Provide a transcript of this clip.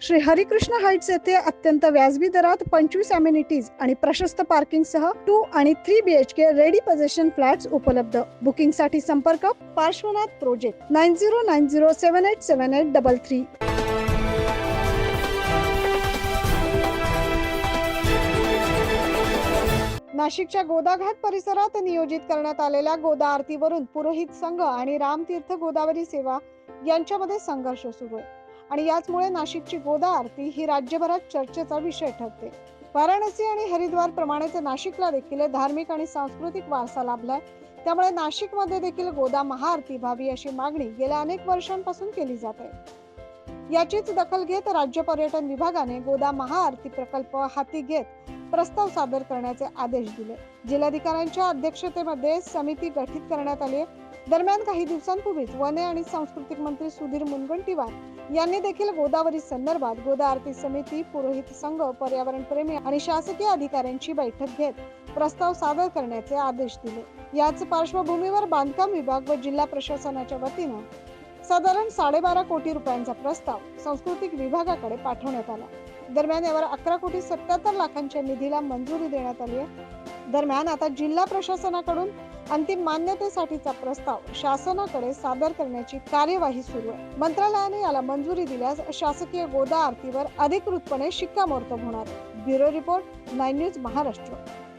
Shri Harikrishna Heights येथे अत्यंत व्याजबी दरात 25 अमेनिटीज आणि प्रशस्त पार्किंगसह 2 आणि 3 BHK रेडी पोझिशन फ्लॅट्स उपलब्ध. बुकिंगसाठी संपर्क पार्श्वनाथ प्रोजेक्ट 9090787833. नाशिकच्या गोदाघाट परिसरात नियोजित करण्यात आलेल्या गोदा आरतीवरून पुरोहित संघ आणि रामतीर्थ गोदावरी सेवा यांच्यामध्ये संघर्ष सुरू आहे आणि याचमुळे नाशिकची गोदा आरती ही राज्यभरात चर्चेचा विषय ठरते. वाराणसी आणि हरिद्वार प्रमाणेच नाशिकला देखील धार्मिक आणि सांस्कृतिक वारसा लाभलाय. त्यामुळे नाशिकमध्ये देखील गोदा महाआरती व्हावी अशी मागणी गेल्या अनेक वर्षांपासून केली जाते. याचीच दखल घेत राज्य पर्यटन विभागाने गोदा महाआरती प्रकल्प हाती घेत प्रस्ताव सादर करण्याचे आदेश दिले. जिल्हाधिकाऱ्यांच्या अध्यक्षतेमध्ये समिती गठीत करण्यात आली. दरम्यान काही दिवसांपूर्वीच वने आणि सांस्कृतिक मंत्री सुधीर मुनगंटीवार यांनी देखील गोदावरी संदर्भात गोदा आरती समिती, पुरोहित संघ, पर्यावरण प्रेमी आणि शासकीय अधिकाऱ्यांची बैठक घेत प्रस्ताव सादर करण्याचे आदेश दिले. याच पार्श्वभूमीवर बांधकाम विभाग व जिल्हा प्रशासनाच्या वतीनं साधारण 12.5 कोटी रुपयांचा प्रस्ताव सांस्कृतिक विभागाकडे पाठवण्यात आला. दरम्यान यावर 11,77,00,000च्या निधीला मंजुरी देण्यात आली आहे. दरम्यान आता जिल्हा प्रशासनाकडून अंतिम मान्यतेसाठीचा प्रस्ताव शासनाकडे सादर करण्याची कार्यवाही सुरू आहे. मंत्रालयाने याला मंजुरी दिल्यास शासकीय गोदा आरतीवर अधिकृतपणे शिक्कामोर्तब होणार. Bureau report 9 news Maharashtra.